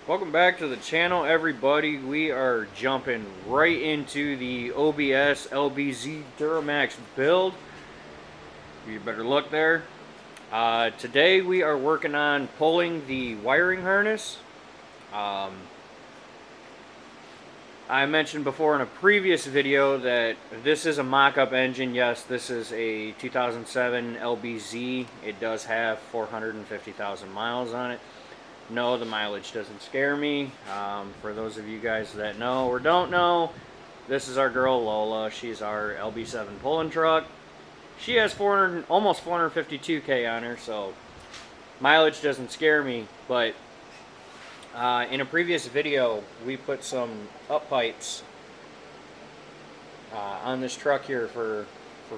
Welcome back to the channel, everybody. We are jumping right into the OBS LBZ Duramax build. You better look there. Today we are working on pulling the wiring harness. I mentioned before in a previous video that this is a mock-up engine. Yes, this is a 2007 LBZ. It does have 450,000 miles on it. No, the mileage doesn't scare me. For those of you guys that know or don't know, this is our girl Lola. She's our LB7 pulling truck. She has almost 452K on her, so mileage doesn't scare me. But in a previous video, we put some up pipes on this truck here for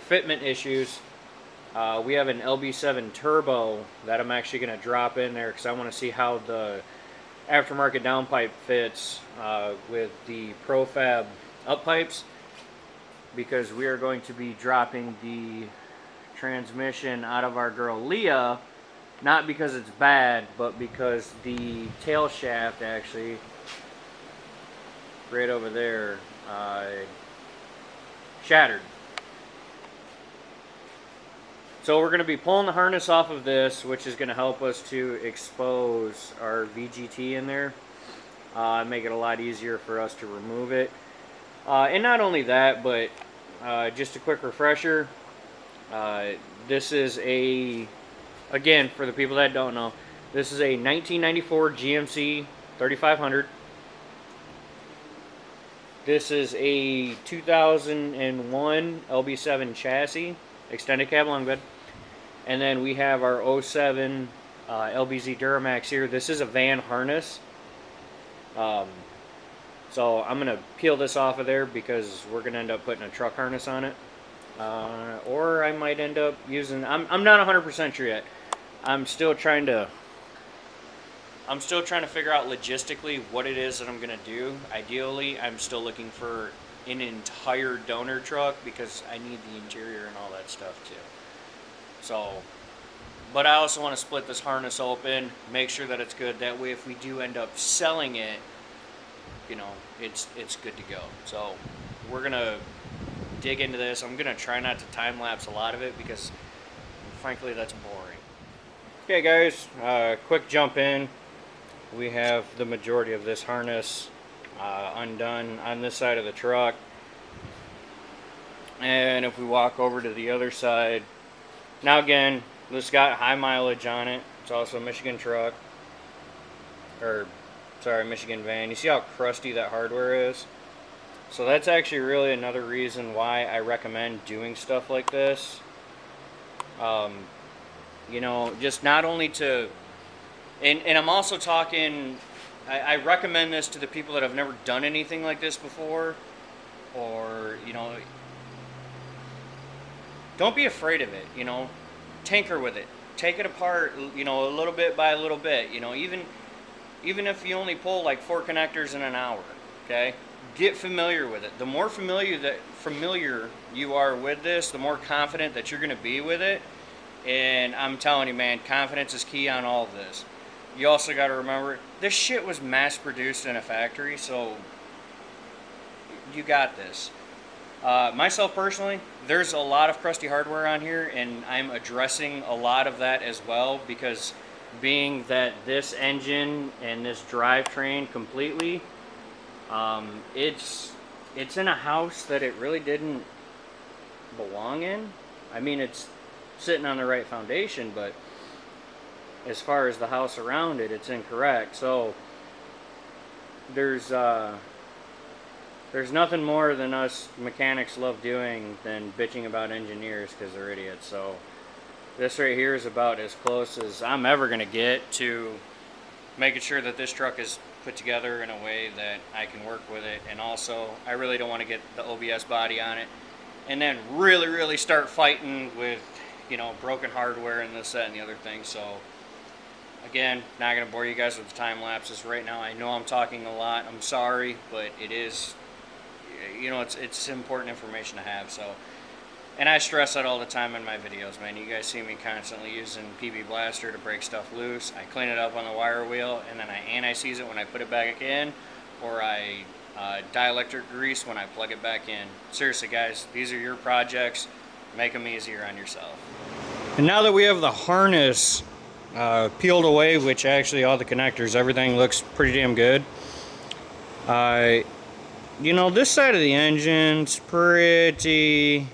fitment issues. We have an LB7 turbo that I'm actually going to drop in there because I want to see how the aftermarket downpipe fits with the Profab up pipes, because we are going to be dropping the transmission out of our girl Leah, not because it's bad, but because the tail shaft actually right over there shattered. So we're going to be pulling the harness off of this, which is going to help us to expose our VGT in there, make it a lot easier for us to remove it. And not only that, but just a quick refresher, this is again, for the people that don't know, this is a 1994 GMC 3500. This is a 2001 LB7 chassis, extended cab long bed. And then we have our 07 LBZ Duramax here. This is a van harness. So I'm going to peel this off of there because we're going to end up putting a truck harness on it. Or I might end up using, I'm not 100% sure yet. I'm still trying to figure out logistically what it is that I'm going to do. Ideally, I'm still looking for an entire donor truck because I need the interior and all that stuff too. So, but I also want to split this harness open, make sure that it's good. That way, if we do end up selling it, you know, it's good to go. So we're gonna dig into this. I'm gonna try not to time lapse a lot of it because, frankly, that's boring. Okay, guys, quick jump in. We have the majority of this harness undone on this side of the truck, and if we walk over to the other side, now again, this got high mileage on it. It's also a Michigan truck, or sorry, Michigan van. You see how crusty that hardware is? So that's actually really another reason why I recommend doing stuff like this. You know, just not only to, and I'm also talking, I recommend this to the people that have never done anything like this before, or, you know, don't be afraid of it, you know, tinker with it, take it apart, you know, a little bit by a little bit, you know, even if you only pull like 4 connectors in an hour, okay, get familiar with it. The more familiar you are with this, the more confident that you're going to be with it, and I'm telling you, man, confidence is key on all of this. You also got to remember, this shit was mass produced in a factory, so you got this. Myself personally, there's a lot of crusty hardware on here, and I'm addressing a lot of that as well, because being that this engine and this drivetrain completely, it's in a house that it really didn't belong in. I mean, it's sitting on the right foundation, but as far as the house around it, it's incorrect. So there's nothing more than us mechanics love doing than bitching about engineers because they're idiots. So this right here is about as close as I'm ever going to get to making sure that this truck is put together in a way that I can work with it. And also, I really don't want to get the OBS body on it and then really start fighting with, you know, broken hardware and this, that, and the other thing. So again, not going to bore you guys with the time lapses right now. I know I'm talking a lot. I'm sorry, but it is, you know, it's important information to have. So And I stress that all the time in my videos, man. You guys see me constantly using PB Blaster to break stuff loose. I clean it up on the wire wheel, and then I anti-seize it when I put it back in, or I dielectric grease when I plug it back in. Seriously, guys, these are your projects. Make them easier on yourself. And now that we have the harness peeled away, which actually all the connectors, everything looks pretty damn good. You know, this side of the engine's pretty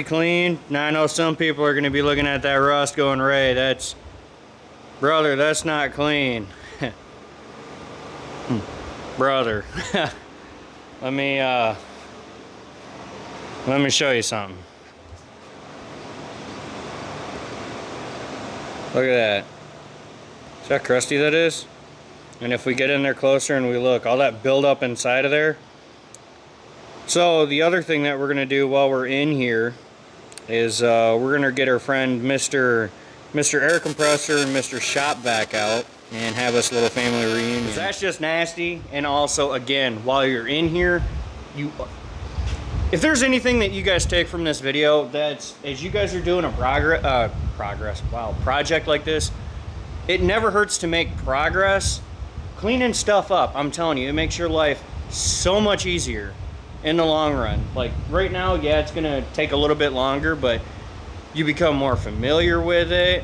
clean. Now I know some people are going to be looking at that rust going, Ray, brother, that's not clean. Brother. Let me show you something. Look at that. See how crusty that is? And if we get in there closer and we look, all that buildup inside of there. So the other thing that we're going to do while we're in here is we're going to get our friend Mr. Air Compressor and Mr. Shop back out and have us a little family reunion. That's just nasty. And also, again, while you're in here, if there's anything that you guys take from this video, that's as you guys are doing a project like this, it never hurts to make progress. Cleaning stuff up, I'm telling you, it makes your life so much easier in the long run. Like right now, yeah, it's gonna take a little bit longer, but you become more familiar with it.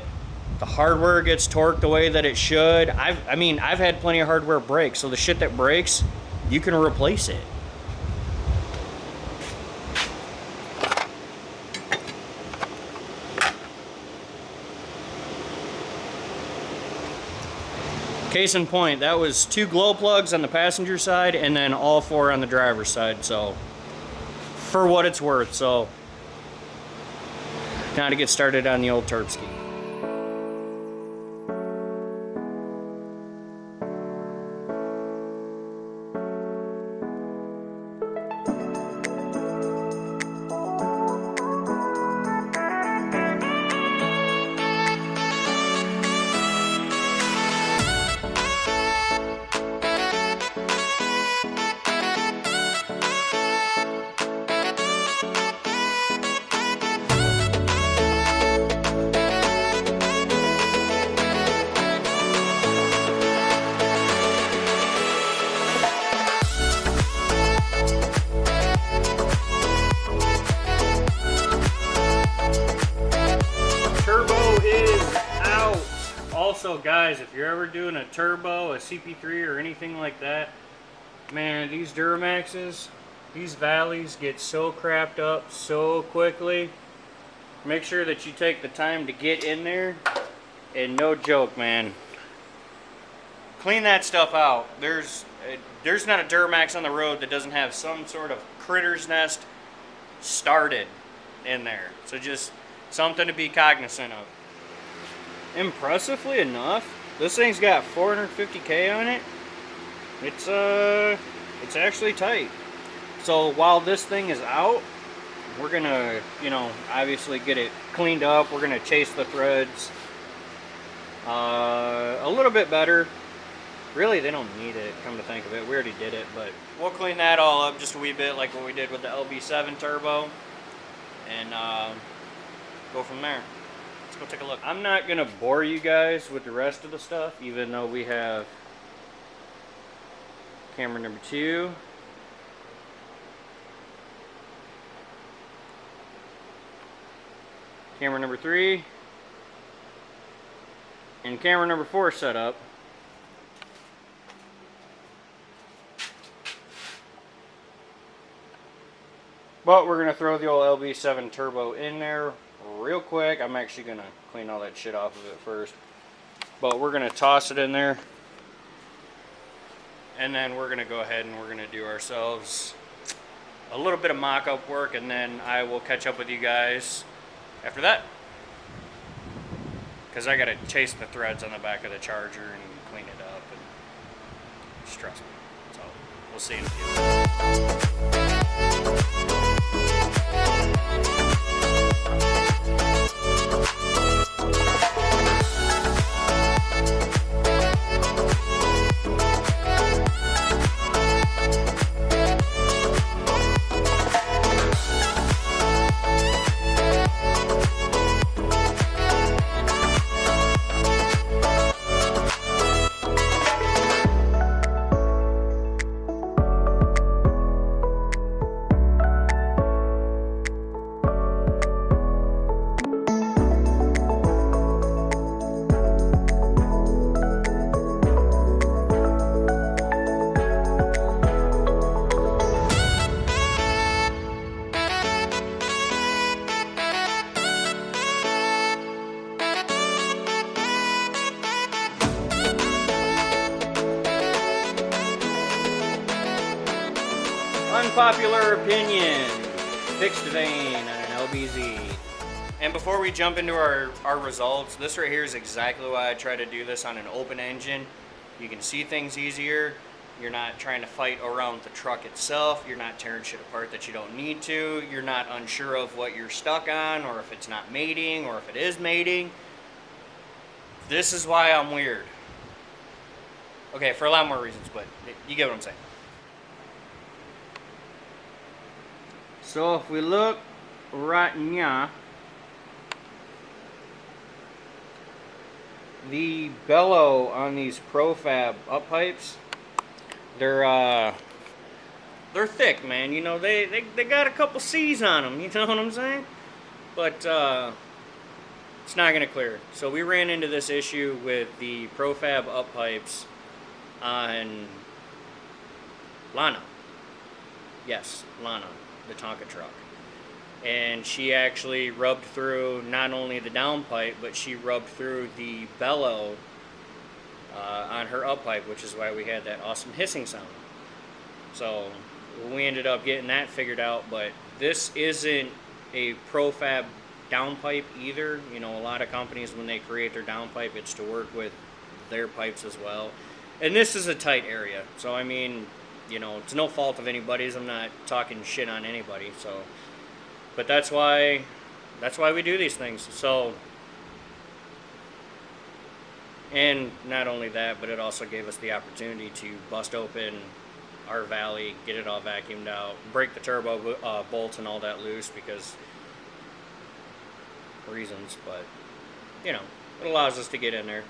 The hardware gets torqued the way that it should. I mean, I've had plenty of hardware break, so the shit that breaks, you can replace it. Case in point, that was 2 glow plugs on the passenger side and then all 4 on the driver's side, so for what it's worth. So now to get started on the old Terpski. Also, guys, if you're ever doing a turbo, a CP3 or anything like that, man, these Duramaxes, these valleys get so crapped up so quickly. Make sure that you take the time to get in there, and no joke, man, clean that stuff out. There's not a Duramax on the road that doesn't have some sort of critter's nest started in there. So just something to be cognizant of. Impressively enough, this thing's got 450K on it. It's actually tight. So while this thing is out, we're gonna, you know, obviously get it cleaned up. We're gonna chase the threads a little bit better. Really, they don't need it, come to think of it. We already did it, but we'll clean that all up just a wee bit like what we did with the LB7 turbo, and go from there. Go take a look. I'm not gonna bore you guys with the rest of the stuff, even though we have camera number 2, camera number 3, and camera number 4 set up. But we're gonna throw the old LB7 turbo in there real quick. I'm actually gonna clean all that shit off of it first, but we're gonna toss it in there, and then we're gonna go ahead and we're gonna do ourselves a little bit of mock-up work, and then I will catch up with you guys after that, because I gotta chase the threads on the back of the charger and clean it up, and stress me. So we'll see in a few. unpopular opinion, fixed vane on an LBZ. And before we jump into our results, this right here is exactly why I try to do this on an open engine. You can see things easier. You're not trying to fight around the truck itself. You're not tearing shit apart that you don't need to. You're not unsure of what you're stuck on, or if it's not mating, or if it is mating. This is why I'm weird. Okay, for a lot more reasons, but you get what I'm saying. So if we look right now, the bellow on these Profab up pipes, they're thick, man. You know, they got a couple C's on them. You know what I'm saying? But it's not gonna clear. So we ran into this issue with the Profab up pipes on Lana. Yes, Lana, the Tonka truck. And she actually rubbed through not only the downpipe, but she rubbed through the bellow on her up pipe, which is why we had that awesome hissing sound. So we ended up getting that figured out, but this isn't a Profab downpipe either. You know, a lot of companies, when they create their downpipe, it's to work with their pipes as well. And this is a tight area, so I mean, you know, it's no fault of anybody's. I'm not talking shit on anybody, so. But that's why we do these things. So, and not only that, but it also gave us the opportunity to bust open our valley, get it all vacuumed out, break the turbo bolts and all that loose because reasons, but you know, it allows us to get in there.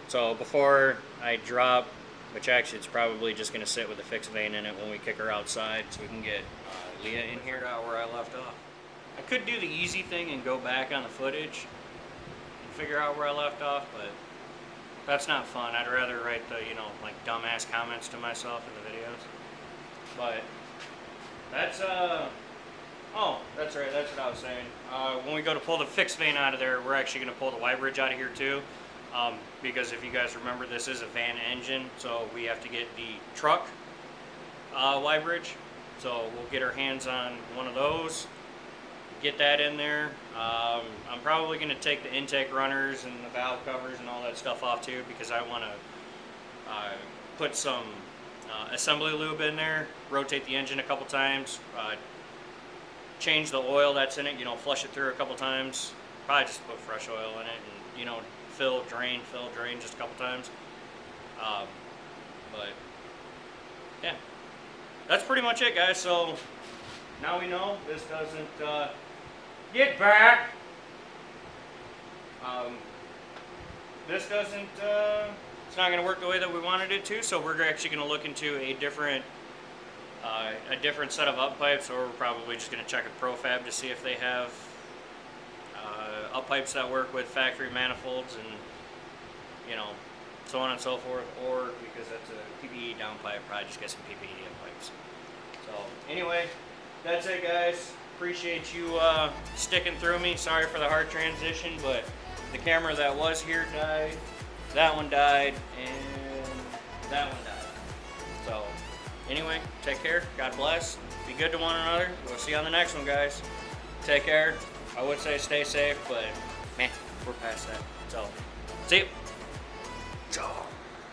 So before I drop, which actually it's probably just going to sit with a fixed vane in it when we kick her outside so we can get Leah in here. Out where I left off. I could do the easy thing and go back on the footage and figure out where I left off, but that's not fun. I'd rather write the, you know, like dumbass comments to myself in the videos. But that's, oh, that's right, that's what I was saying. When we go to pull the fixed vane out of there, we're actually going to pull the Y bridge out of here too. Because if you guys remember, this is a van engine, so we have to get the truck Y bridge. So we'll get our hands on one of those, get that in there. I'm probably going to take the intake runners and the valve covers and all that stuff off too, because I want to put some assembly lube in there, rotate the engine a couple times, change the oil that's in it, you know, flush it through a couple times, probably just put fresh oil in it, and you know, fill, drain just a couple times. But yeah, that's pretty much it, guys. So now we know this doesn't get back. This doesn't. It's not going to work the way that we wanted it to. So we're actually going to look into a different set of up pipes, or we're probably just going to check with Profab to see if they have up pipes that work with factory manifolds, and you know, so on and so forth. Or because that's a PPE downpipe, probably just get some PPE in pipes. So anyway, that's it, guys. Appreciate you sticking through me. Sorry for the hard transition, but the camera that was here died, that one died, and that one died. So anyway, take care. God bless. Be good to one another. We'll see you on the next one, guys. Take care. I would say stay safe, but man, we're past that. So see you. Ciao.